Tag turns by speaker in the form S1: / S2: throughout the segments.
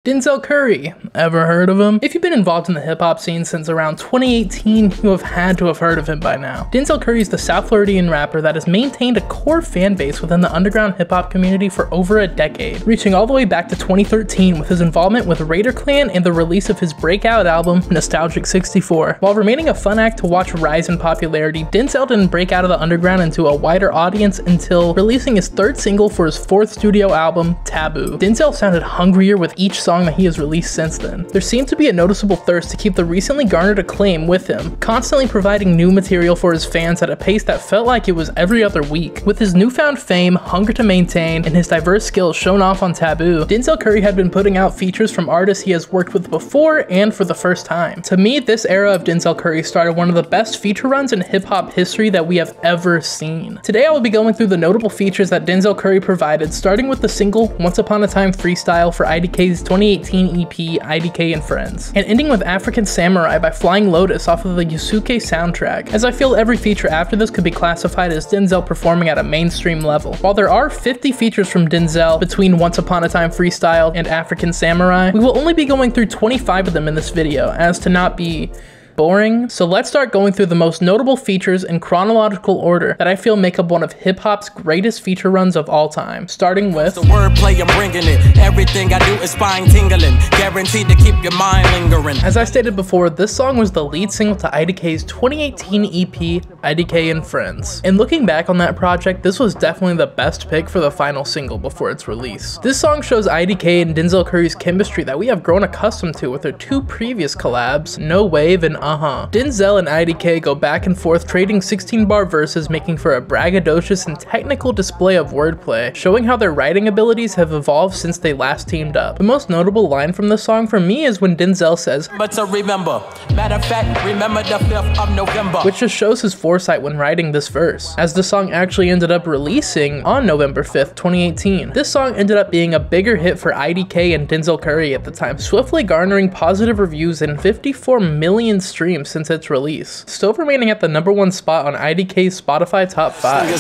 S1: Denzel Curry, ever heard of him? If you've been involved in the hip-hop scene since around 2018, you have had to have heard of him by now. Denzel Curry is the South Floridian rapper that has maintained a core fan base within the underground hip-hop community for over a decade, reaching all the way back to 2013 with his involvement with Klan and the release of his breakout album, Nostalgic 64. While remaining a fun act to watch rise in popularity, Denzel didn't break out of the underground into a wider audience until releasing his third single for his fourth studio album, Taboo. Denzel sounded hungrier with each song that he has released since then. There seemed to be a noticeable thirst to keep the recently garnered acclaim with him, constantly providing new material for his fans at a pace that felt like it was every other week. With his newfound fame, hunger to maintain, and his diverse skills shown off on Taboo, Denzel Curry had been putting out features from artists he has worked with before and for the first time. To me, this era of Denzel Curry started one of the best feature runs in hip-hop history that we have ever seen. Today I will be going through the notable features that Denzel Curry provided, starting with the single Once Upon a Time Freestyle for IDK's 2018 EP IDK and Friends, and ending with African Samurai by Flying Lotus off of the Yasuke soundtrack, as I feel every feature after this could be classified as Denzel performing at a mainstream level. While there are 50 features from Denzel between Once Upon a Time Freestyle and African Samurai, we will only be going through 25 of them in this video, as to not be boring. So let's start going through the most notable features in chronological order that I feel make up one of hip-hop's greatest feature runs of all time, starting with
S2: the wordplay, I'm bringing it. Everything I do is spine tingling, guaranteed to keep your mind lingering.
S1: As I stated before, this song was the lead single to IDK's 2018 EP IDK and Friends, and looking back on that project, this was definitely the best pick for the final single before its release. This song shows IDK and Denzel Curry's chemistry that we have grown accustomed to with their two previous collabs, No Wave and Denzel and IDK go back and forth trading 16-bar verses, making for a braggadocious and technical display of wordplay, showing how their writing abilities have evolved since they last teamed up. The most notable line from this song for me is when Denzel says,
S2: "But to remember, matter of fact, remember the 5th of November,"
S1: which just shows his foresight when writing this verse, as the song actually ended up releasing on November 5th, 2018. This song ended up being a bigger hit for IDK and Denzel Curry at the time, swiftly garnering positive reviews and 54 million streams since its release, still remaining at the #1 spot on IDK's Spotify Top 5.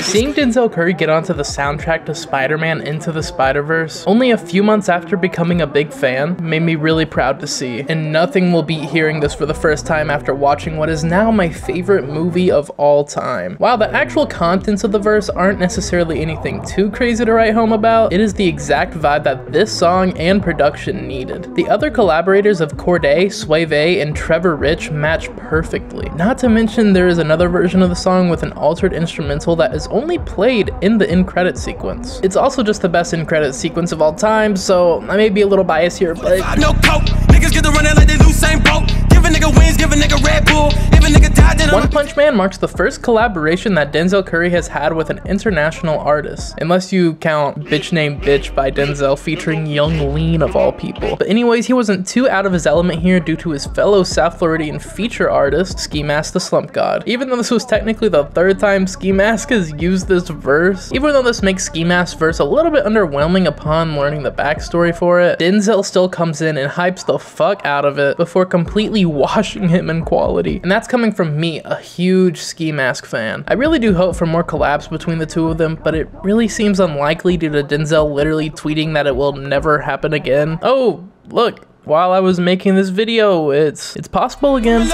S1: Seeing Denzel Curry get onto the soundtrack to Spider-Man Into the Spider-Verse only a few months after becoming a big fan made me really proud to see, and nothing will beat hearing this for the first time after watching what is now my favorite movie of all time. While the actual contents of the verse aren't necessarily anything too crazy to write home about, it is the exact vibe that this song and production needed. The other collaborators of Corday, Suave, and Trevor Rich match perfectly. Not to mention there is another version of the song with an altered instrumental that is only played in the end credit sequence. It's also just the best end credit sequence of all time, so I may be a little biased here, but One Punch Man marks the first collaboration that Denzel Curry has had with an international artist, unless you count Bitch Named Bitch by Denzel featuring Young Lean of all people. But anyways, he wasn't too out of his element here due to his fellow South Floridian feature artist, Ski Mask the Slump God. Even though this was technically the third time Ski Mask has used this verse, even though this makes Ski Mask's verse a little bit underwhelming upon learning the backstory for it, Denzel still comes in and hypes the fuck out of it before completely washing him in quality. And that's coming from me, a huge Ski Mask fan. I really do hope for more collabs between the two of them, but it really seems unlikely due to Denzel literally tweeting that it will never happen again. Oh, look, while I was making this video, it's possible again.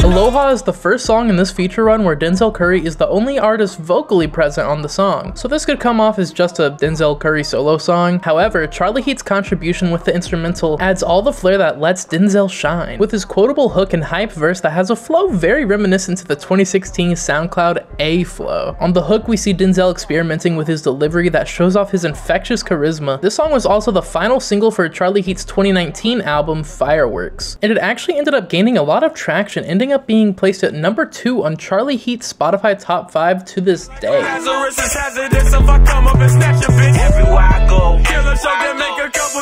S1: Aloha is the first song in this feature run where Denzel Curry is the only artist vocally present on the song, so this could come off as just a Denzel Curry solo song. However, Charlie Heat's contribution with the instrumental adds all the flair that lets Denzel shine, with his quotable hook and hype verse that has a flow very reminiscent to the 2016 SoundCloud A flow. On the hook, we see Denzel experimenting with his delivery that shows off his infectious charisma. This song was also the final single for Charlie Heat's 2019 album Fireworks, and it actually ended up gaining a lot of traction, ending up being placed at #2 on Charlie Heat's Spotify Top 5 to this day.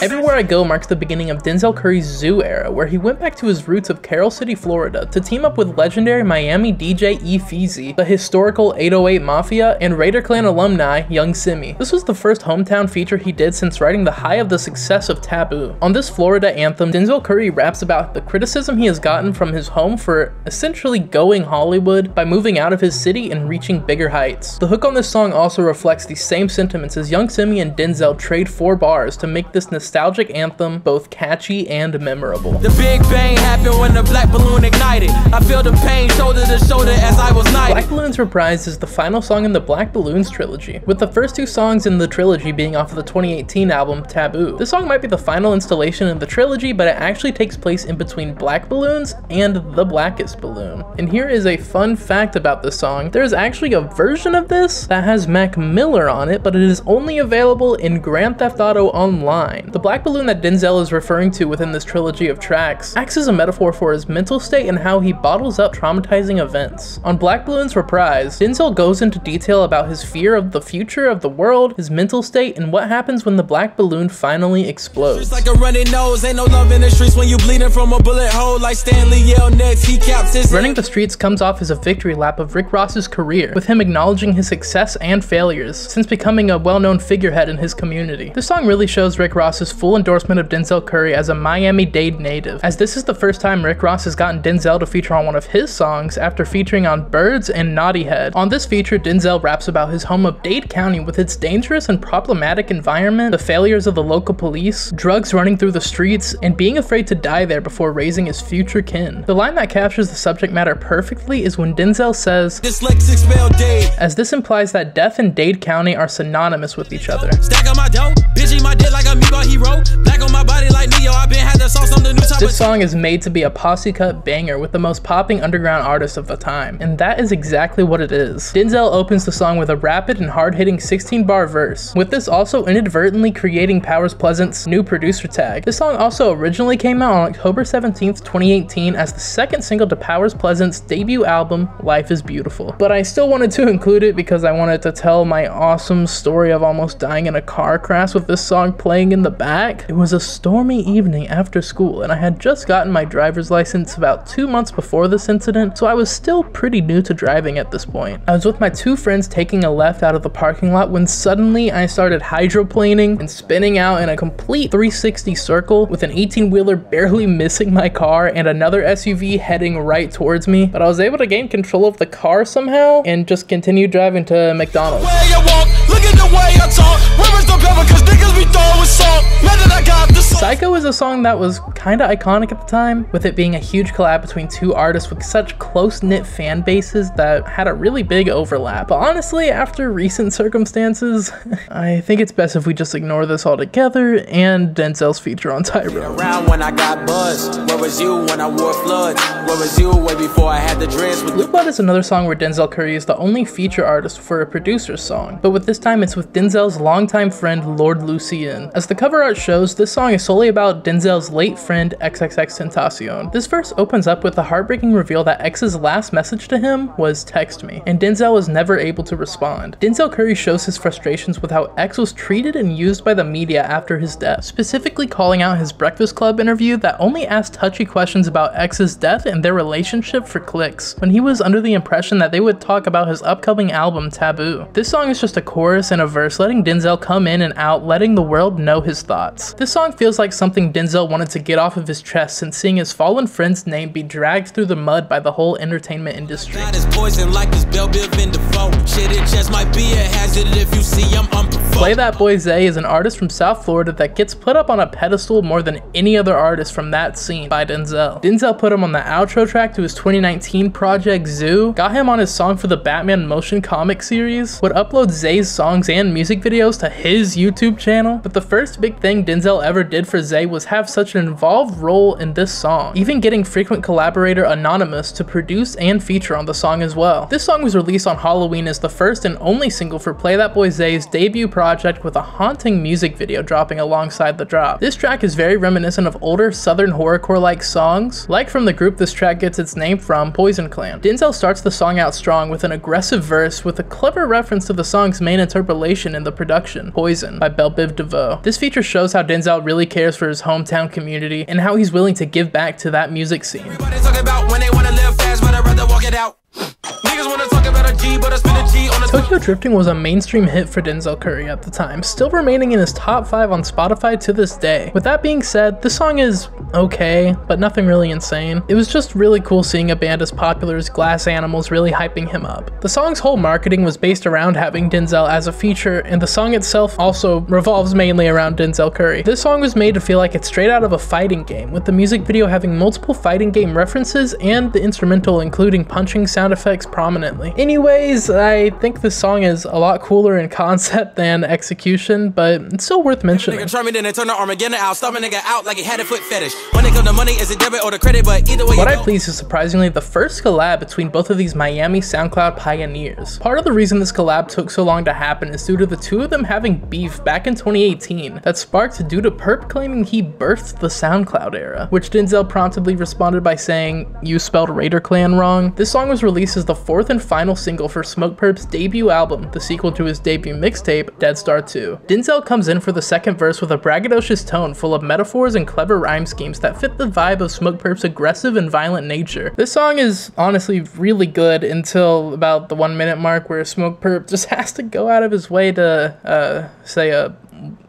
S1: Everywhere I Go marks the beginning of Denzel Curry's Zoo era, where he went back to his roots of Carroll City, Florida to team up with legendary Miami DJ E-Feezy, the historical 808 Mafia, and Klan alumni Young Simi. This was the first hometown feature he did since riding the high of the success of Taboo. On this Florida anthem, Denzel Curry raps about the criticism he has gotten from his home for essentially going Hollywood by moving out of his city and reaching bigger heights. The hook on this song also reflects the same sentiments as Young Simi and Denzel trade 4 bars to make this nostalgic anthem both catchy and memorable.
S2: The Big Bang happened when the black balloon ignited. I feel the pain shoulder to shoulder as I was knighted.
S1: Black Balloons Reprise is the final song in the Black Balloons trilogy, with the first 2 songs in the trilogy being off of the 2018 album Taboo. This song might be the final installation in the trilogy, but it actually takes place in between Black Balloons and The Blackest Balloon. And here is a fun fact about this song. There is actually a version of this that has Mac Miller on it, but it is only available in Grand Theft Auto Online. The black balloon that Denzel is referring to within this trilogy of tracks acts as a metaphor for his mental state and how he bottles up traumatizing events. On Black Balloons Reprise, Denzel goes into detail about his fear of the future of the world, his mental state, and what happens when the black balloon finally explodes.
S2: Like a running nose, ain't no love in the streets when you bleeding from a bullet hole like Stanley Yell next, he caps his
S1: Running the Streets comes off as a victory lap of Rick Ross's career, with him acknowledging his success and failures since becoming a well-known figurehead in his community. This song really shows Rick Ross's full endorsement of Denzel Curry as a Miami-Dade native, as this is the first time Rick Ross has gotten Denzel to feature on one of his songs after featuring on Birds and Naughty Head. On this feature, Denzel raps about his home of Dade County with its dangerous and problematic environment, the failures of the local police, drugs running through the streets, and being afraid to die there before raising his future kin. The line that captures the subject matter perfectly is when Denzel says,
S2: "Dyslexic spell Dade,"
S1: as this implies that death and Dade County are synonymous with each other.
S2: Stack on my dough, bitch my dick like a meatball hero, black on my body like Neo, I been had the sauce on the new type.
S1: This song is made to be a posse cut banger with the most popping underground artists of the time, and that is exactly what it is. Denzel opens the song with a rapid and hard-hitting 16-bar verse, with this also inadvertently creating Powers Pleasant's new producer tag. This song also originally came out on October 17th, 2018 as the second single to Powers Pleasant's debut album, Life is Beautiful. But I still wanted to include it because I wanted to tell my awesome story of almost dying in a car crash with this song playing in the back. It was a stormy evening after school, and I had just gotten my driver's license about 2 months before this incident, so I was still pretty new to driving at this point. I was with my 2 friends taking a left out of the parking lot when suddenly I started hydroplaning and spinning out in a complete 360 circle with an 18-wheeler barely missing my car and another SUV heading right towards me, but I was able to gain control of the car somehow and just continue driving to McDonald's. Psycho is a song that was kinda iconic at the time, with it being a huge collab between 2 artists with such close-knit fan bases that had a really big overlap. But honestly, after recent circumstances, I think it's best if we just ignore this altogether and Denzel's feature on Tyrone.
S2: Around when I got buzzed, where was you when I wore floods? Where was you way before I had the dreads with
S1: Blueblood is another song where Denzel Curry is the only feature artist for a producer's song, but with this time it's with Denzel's longtime friend Lord Lucien. As the cover art shows, this song is solely about Denzel's late friend XXXTentacion. This verse opens up with the heartbreaking reveal that X's last message to him was "text me," and Denzel was never able to respond. Denzel Curry shows his frustrations with how X was treated and used by the media after his death, specifically calling out his Breakfast Club interview that only asked touchy questions about X's death and their relationship for clicks, when he was under the impression that they would talk about his upcoming album Taboo. This song is just a chorus and a verse letting Denzel come in and out, letting the world know his thoughts. This song feels like something Denzel wanted to get off of his chest since seeing his fallen friend's name be dragged through the mud by the whole entertainment industry. Play That Boy Zay is an artist from South Florida that gets put up on a pedestal more than any other artist from that scene by Denzel. Denzel put him on the outro track to his 2019 project Zoo, got him on his song for the Batman motion comic series, would upload Zay's songs and music videos to his YouTube channel, but the first big thing Denzel ever did for Zay was have such an involved role in this song, even getting frequent collaborator Anonymous to produce and feature on the song as well. This song was released on Halloween as the first and only single for Play That Boy Zay's debut project, with a haunting music video dropping alongside the drop. This track is very reminiscent of older southern horrorcore-like songs, like from the group this track gets its name from, Poison Clan. Denzel starts the song out strong with an aggressive verse with a clever reference to the song's main interpolation in the production, Poison, by Belle Biv DeVoe. This feature shows how Denzel really cares for his hometown community and how he's willing to give back to that music scene.
S2: Everybody talking about when they wanna live fast, but I'd rather walk it out.
S1: Tokyo Drifting was a mainstream hit for Denzel Curry at the time, still remaining in his top 5 on Spotify to this day. With that being said, this song is okay, but nothing really insane. It was just really cool seeing a band as popular as Glass Animals really hyping him up. The song's whole marketing was based around having Denzel as a feature, and the song itself also revolves mainly around Denzel Curry. This song was made to feel like it's straight out of a fighting game, with the music video having multiple fighting game references and the instrumental including punching sound effects prominently. Anyways, I think this song is a lot cooler in concept than execution, but it's still worth mentioning. What I Please is surprisingly the first collab between both of these Miami SoundCloud pioneers. Part of the reason this collab took so long to happen is due to the two of them having beef back in 2018 that sparked due to Perp claiming he birthed the SoundCloud era, which Denzel promptly responded by saying, "You spelled Raider Clan wrong." This song was released as the 4th and final single for Smokepurp's debut album, the sequel to his debut mixtape, Dead Star 2. Denzel comes in for the second verse with a braggadocious tone full of metaphors and clever rhyme schemes that fit the vibe of Smokepurp's aggressive and violent nature. This song is honestly really good until about the 1 minute mark where Smokepurp just has to go out of his way to say a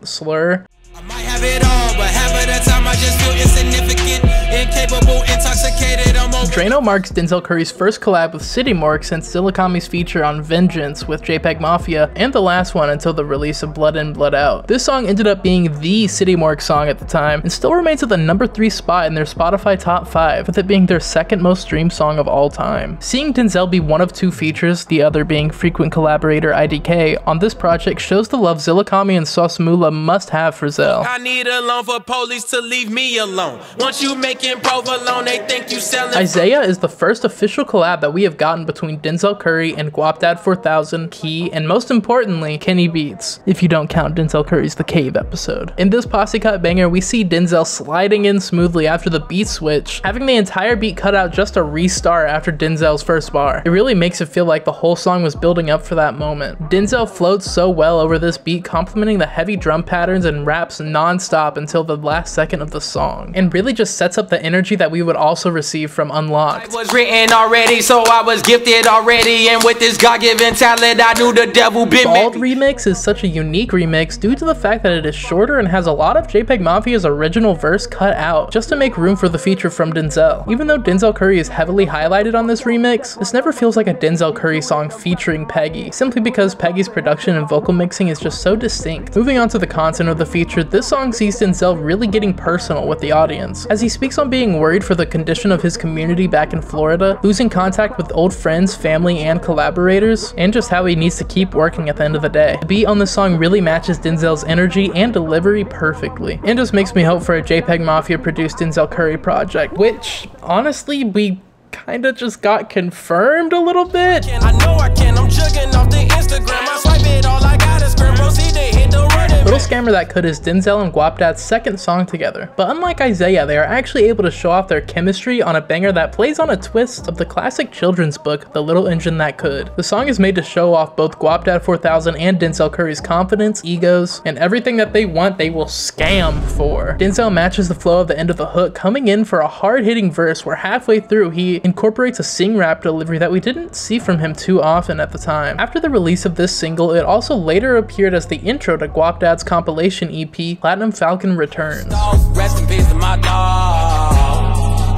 S1: slur.
S2: I might have it all, but half of the time I just feel insignificant, incapable, intoxicated, I'm over.
S1: DRAINO marks Denzel Curry's first collab with City Morgue since Zillakami's feature on Vengeance with JPEG Mafia, and the last one until the release of Blood In, Blood Out. This song ended up being the City Morgue song at the time, and still remains at the number 3 spot in their Spotify top 5, with it being their second most streamed song of all time. Seeing Denzel be one of 2 features, the other being frequent collaborator IDK, on this project shows the love Zillakami and Sauce Moolah must have for Zell.
S2: I need a loan for police to leave me alone. Once you making provolone, they think you selling.
S1: Izayah is the first official collab that we have gotten between Denzel Curry and Guapdad 4000, Key, and most importantly, Kenny Beats, if you don't count Denzel Curry's The Cave episode. In this posse cut banger, we see Denzel sliding in smoothly after the beat switch, having the entire beat cut out just to restart after Denzel's first bar. It really makes it feel like the whole song was building up for that moment. Denzel floats so well over this beat, complementing the heavy drum patterns and raps non-stop until the last second of the song, and really just sets up the energy that we would also receive from Unlocked.
S2: I was written already, so I was gifted already, and with this God-given talent, I knew the devil been
S1: Bald remix is such a unique remix due to the fact that it is shorter and has a lot of JPEG Mafia's original verse cut out, just to make room for the feature from Denzel. Even though Denzel Curry is heavily highlighted on this remix, this never feels like a Denzel Curry song featuring Peggy, simply because Peggy's production and vocal mixing is just so distinct. Moving on to the content of the feature, this song sees Denzel really getting personal with the audience, as he speaks on being worried for the condition of his community back in Florida, losing contact with old friends, family, and collaborators, and just how he needs to keep working at the end of the day. The beat on this song really matches Denzel's energy and delivery perfectly, and just makes me hope for a JPEG Mafia produced Denzel Curry project, which honestly we kinda just got confirmed a little bit.
S2: I know I can, I'm jugging off the Instagram, I swipe it, all I got is scrim, proceed to hit the running.
S1: Little Scammer That Could is Denzel and Guapdad's second song together, but unlike Izayah, they are actually able to show off their chemistry on a banger that plays on a twist of the classic children's book, The Little Engine That Could. The song is made to show off both Guapdad 4000 and Denzel Curry's confidence, egos, and everything that they want they will scam for. Denzel matches the flow of the end of the hook, coming in for a hard-hitting verse where halfway through he incorporates a sing rap delivery that we didn't see from him too often at the time. After the release of this single, it also later appeared as the intro to Guapdad's compilation EP, Platinum Falcon Returns.
S2: Rest in peace to my dog.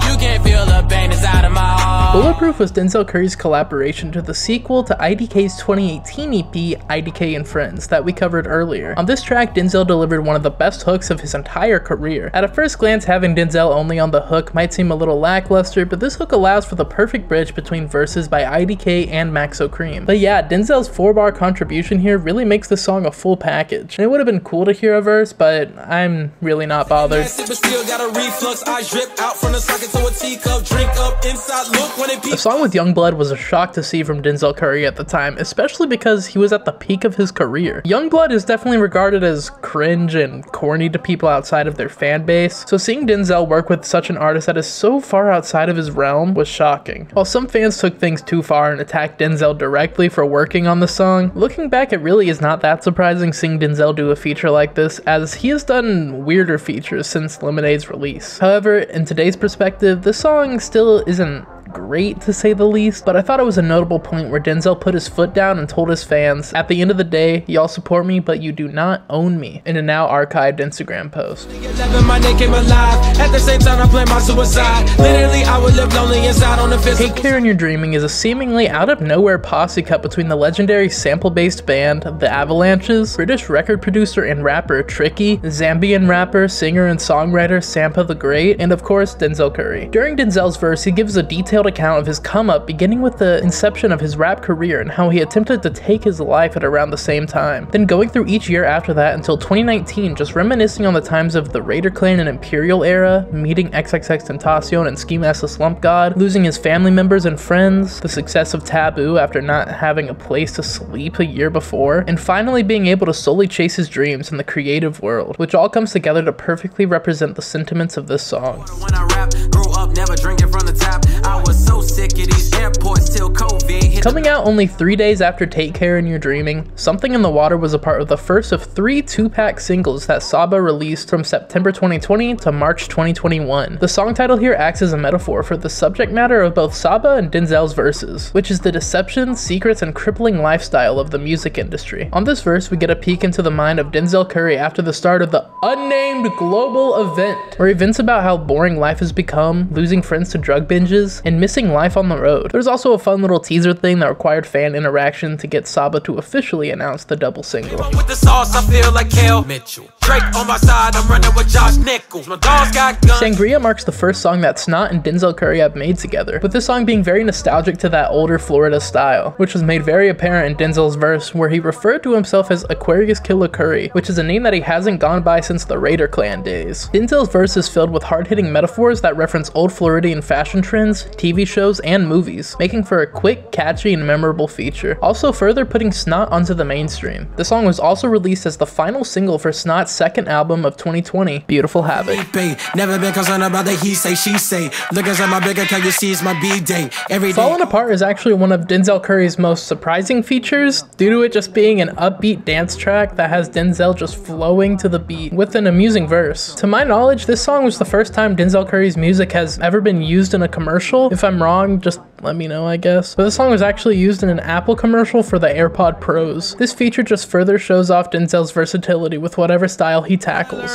S2: You can't feel the pain inside of my heart.
S1: Bulletproof was Denzel Curry's collaboration to the sequel to IDK's 2018 EP, IDK and Friends, that we covered earlier. On this track, Denzel delivered one of the best hooks of his entire career. At a first glance, having Denzel only on the hook might seem a little lackluster, but this hook allows for the perfect bridge between verses by IDK and Maxo Cream. But yeah, Denzel's 4-bar contribution here really makes the song a full package. And it would have been cool to hear a verse, but I'm really not bothered. A song with Youngblood was a shock to see from Denzel Curry at the time, especially because he was at the peak of his career. Youngblood is definitely regarded as cringe and corny to people outside of their fan base, so seeing Denzel work with such an artist that is so far outside of his realm was shocking. While some fans took things too far and attacked Denzel directly for working on the song, looking back it really is not that surprising seeing Denzel do a feature like this, as he has done weirder features since Lemonade's release. However, in today's perspective, this song still isn't great to say the least, but I thought it was a notable point where Denzel put his foot down and told his fans, at the end of the day, y'all support me, but you do not own me, in a now archived Instagram post. Take Care in Your Dreaming is a seemingly out of nowhere posse cut between the legendary sample-based band, The Avalanches, British record producer and rapper Tricky, Zambian rapper, singer and songwriter Sampa the Great, and of course Denzel Curry. During Denzel's verse, he gives a detailed account of his come-up, beginning with the inception of his rap career and how he attempted to take his life at around the same time, then going through each year after that until 2019, just reminiscing on the times of the Raider Clan and Imperial era, meeting XXXTentacion and Ski Mask the Slump God, losing his family members and friends, the success of Taboo after not having a place to sleep a year before, and finally being able to solely chase his dreams in the creative world, which all comes together to perfectly represent the sentiments of this song.
S2: When I rap, grew up never drinking from the tap. I was so sick of these airports till COVID hit.
S1: Coming out only 3 days after Take Care in Your Dreaming, Something in the Water was a part of the first of 3 two-pack singles that Saba released from September 2020 to March 2021. The song title here acts as a metaphor for the subject matter of both Saba and Denzel's verses, which is the deception, secrets, and crippling lifestyle of the music industry. On this verse, we get a peek into the mind of Denzel Curry after the start of the unnamed global event, where he vents about how boring life has become, losing friends to drug binges, and missing life on the road. There's also a fun little teaser thing that required fan interaction to get Saba to officially announce the double single.
S2: With the sauce, I feel like Kel Mitchell. Drake on my side, I'm running with Josh Nichols. My dogs got guns.
S1: Sangria marks the first song that Snot and Denzel Curry have made together, with this song being very nostalgic to that older Florida style, which was made very apparent in Denzel's verse, where he referred to himself as Aquarius Killer Curry, which is a name that he hasn't gone by since the Raider Clan days. Denzel's verse is filled with hard-hitting metaphors that reference old Floridian fashion trends, TV shows, and movies, making for a quick, catchy, and memorable feature, also further putting Snot onto the mainstream. The song was also released as the final single for Snot's second album of 2020, Beautiful Habit.
S2: Never been concerned about the he say, she say. Look inside my bigger can you see it's my B-day.
S1: Fallin Apart is actually one of Denzel Curry's most surprising features, due to it just being an upbeat dance track that has Denzel just flowing to the beat with an amusing verse. To my knowledge, this song was the first time Denzel Curry's music has ever been used in a commercial. If I'm wrong, just let me know, I guess. But this song was actually used in an Apple commercial for the AirPod Pros. This feature just further shows off Denzel's versatility with whatever style he tackles.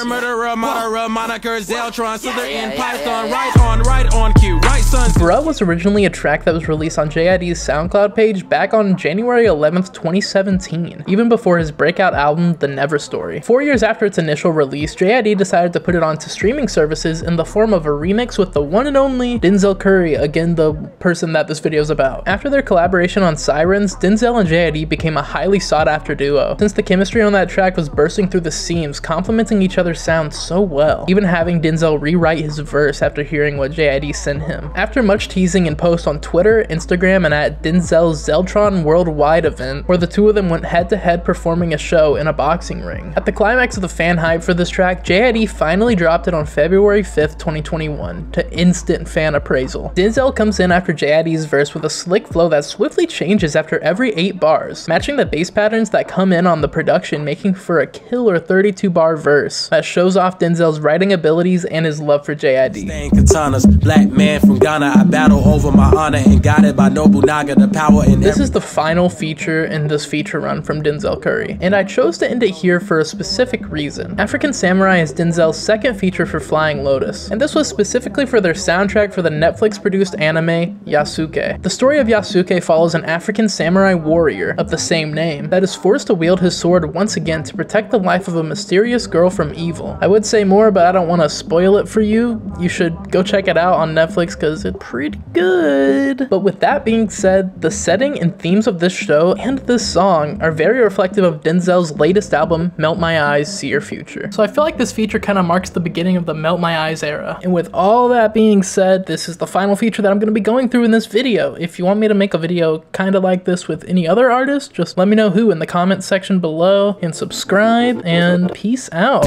S1: Bruuuh was originally a track that was released on JID's SoundCloud page back on January 11th, 2017, even before his breakout album, The Never Story. 4 years after its initial release, JID decided to put it onto streaming services in the form of a remix with the one and only Denzel Curry, again the person that this video is about. After their collaboration on Sirens, Denzel and JID became a highly sought after duo, since the chemistry on that track was bursting through the seams, complementing each other's sound so well, even having Denzel rewrite his verse after hearing what JID sent him. After much teasing and posts on Twitter, Instagram, and at Denzel's Zeltron Worldwide event, where the two of them went head-to-head performing a show in a boxing ring. At the climax of the fan hype for this track, JID finally dropped it on February 5th, 2021, to instant fan appraisal. Denzel comes in after JID's verse with a slick flow that swiftly changes after every 8 bars, matching the bass patterns that come in on the production, making for a killer 32-bar verse that shows off Denzel's writing abilities and his love for JID.
S2: Katanas, black man from Ghana, I battle over my honor and guided by Nobunaga, the power in
S1: this is the final feature in this feature run from Denzel Curry, and I chose to end it here for a specific reason. African Samurai is Denzel's second feature for Flying Lotus, and this was specifically for their soundtrack for the Netflix-produced anime, Yasuke. The story of Yasuke follows an African samurai warrior of the same name that is forced to wield his sword once again to protect the life of a mysterious girl from evil. I would say more, but I don't want to spoil it for you. You should go check it out on Netflix because it's pretty good. But with that being said, the setting and themes of this show and this song are very reflective of Denzel's latest album, Melt My Eyes, See Your Future. So I feel like this feature kind of marks the beginning of the Melt My Eyes era. And with all that being said, this is the final feature that I'm going to be going through in this video. If you want me to make a video kind of like this with any other artist, just let me know who in the comment section below, and subscribe, and peace out.